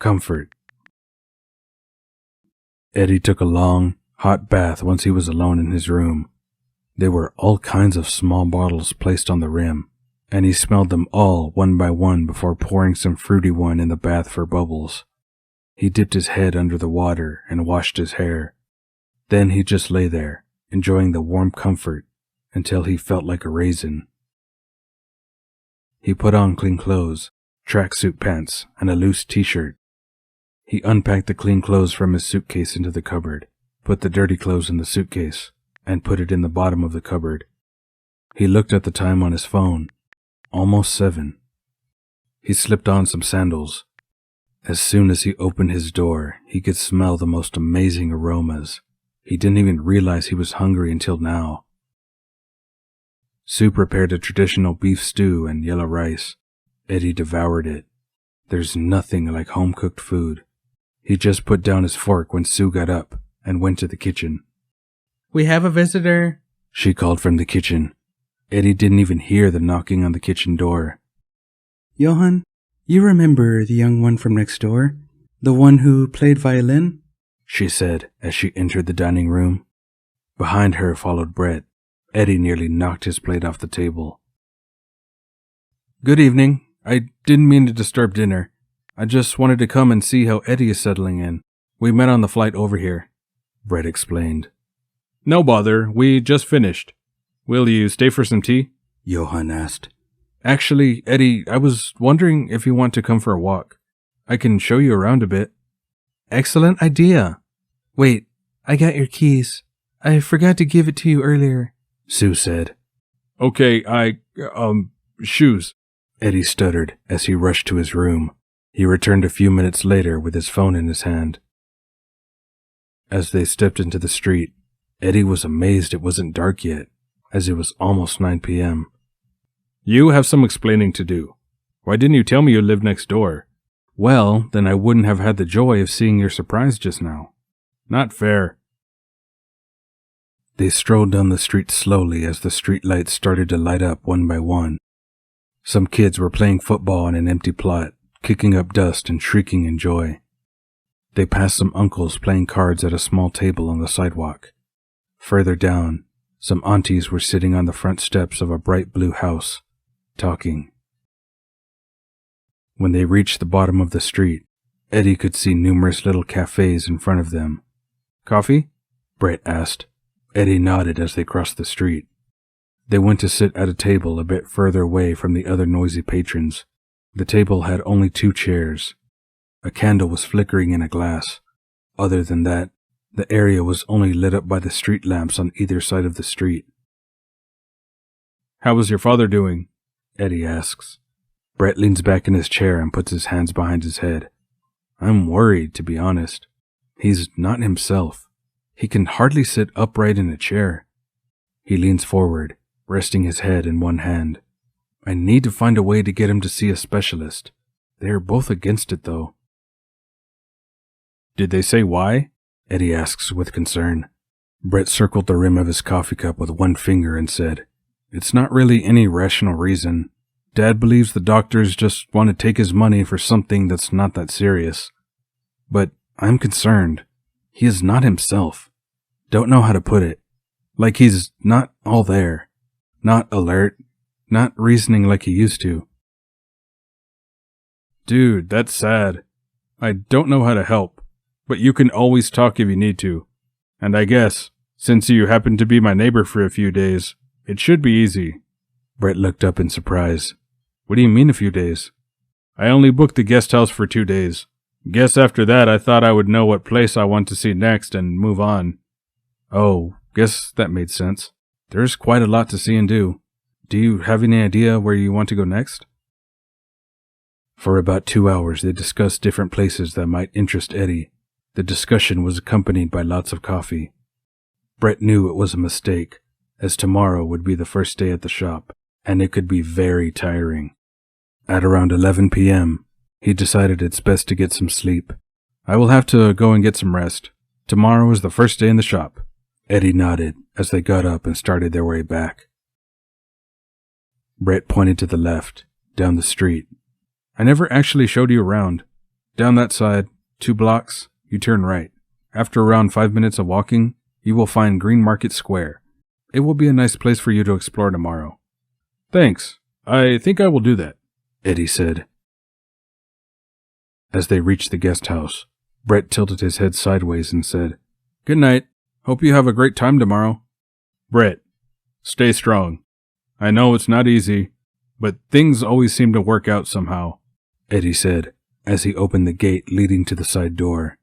Comfort. Eddie took a long, hot bath once he was alone in his room. There were all kinds of small bottles placed on the rim, and he smelled them all one by one before pouring some fruity one in the bath for bubbles. He dipped his head under the water and washed his hair. Then he just lay there, enjoying the warm comfort until he felt like a raisin. He put on clean clothes, tracksuit pants, and a loose t-shirt. He unpacked the clean clothes from his suitcase into the cupboard, put the dirty clothes in the suitcase, and put it in the bottom of the cupboard. He looked at the time on his phone. Almost 7. He slipped on some sandals. As soon as he opened his door, he could smell the most amazing aromas. He didn't even realize he was hungry until now. Sue prepared a traditional beef stew and yellow rice. Eddie devoured it. There's nothing like home-cooked food. He just put down his fork when Sue got up and went to the kitchen. "We have a visitor," she called from the kitchen. Eddie didn't even hear the knocking on the kitchen door. "Johann, you remember the young one from next door? The one who played violin?" she said as she entered the dining room. Behind her followed Brett. Eddie nearly knocked his plate off the table. "Good evening. I didn't mean to disturb dinner. I just wanted to come and see how Eddie is settling in. We met on the flight over here," Brett explained. "No bother. We just finished. Will you stay for some tea?" Johann asked. "Actually, Eddie, I was wondering if you want to come for a walk. I can show you around a bit." "Excellent idea. Wait, I got your keys. I forgot to give it to you earlier," Sue said. "Okay, shoes," Eddie stuttered as he rushed to his room. He returned a few minutes later with his phone in his hand. As they stepped into the street, Eddie was amazed it wasn't dark yet, as it was almost 9 p.m. "You have some explaining to do. Why didn't you tell me you lived next door?" "Well, then I wouldn't have had the joy of seeing your surprise just now." "Not fair." They strolled down the street slowly as the street lights started to light up one by one. Some kids were playing football on an empty plot, kicking up dust and shrieking in joy. They passed some uncles playing cards at a small table on the sidewalk. Further down, some aunties were sitting on the front steps of a bright blue house, talking. When they reached the bottom of the street, Eddie could see numerous little cafes in front of them. "Coffee?" Brett asked. Eddie nodded as they crossed the street. They went to sit at a table a bit further away from the other noisy patrons. The table had only 2 chairs. A candle was flickering in a glass. Other than that, the area was only lit up by the street lamps on either side of the street. "How is your father doing?" Eddie asks. Brett leans back in his chair and puts his hands behind his head. "I'm worried, to be honest. He's not himself. He can hardly sit upright in a chair." He leans forward, resting his head in one hand. "I need to find a way to get him to see a specialist. They are both against it, though." "Did they say why?" Eddie asks with concern. Brett circled the rim of his coffee cup with one finger and said, "It's not really any rational reason. Dad believes the doctors just want to take his money for something that's not that serious. But I'm concerned. He is not himself. Don't know how to put it. Like he's not all there. Not alert. Not reasoning like he used to." "Dude, that's sad. I don't know how to help, but you can always talk if you need to. And I guess, since you happen to be my neighbor for a few days, it should be easy." Brett looked up in surprise. "What do you mean a few days?" "I only booked the guest house for 2 days. Guess after that I thought I would know what place I want to see next and move on." "Oh, guess that made sense. There's quite a lot to see and do. Do you have any idea where you want to go next?" For about 2 hours they discussed different places that might interest Eddie. The discussion was accompanied by lots of coffee. Brett knew it was a mistake, as tomorrow would be the first day at the shop, and it could be very tiring. At around 11 p.m., he decided it's best to get some sleep. "I will have to go and get some rest. Tomorrow is the first day in the shop." Eddie nodded as they got up and started their way back. Brett pointed to the left, down the street. "I never actually showed you around. Down that side, 2 blocks, you turn right. After around 5 minutes of walking, you will find Green Market Square. It will be a nice place for you to explore tomorrow. Thanks. I think I will do that, Eddie said. As they reached the guest house, Brett tilted his head sideways and said, Good night. Hope you have a great time tomorrow. Brett, stay strong. I know it's not easy, but things always seem to work out somehow, Eddie said as he opened the gate leading to the side door.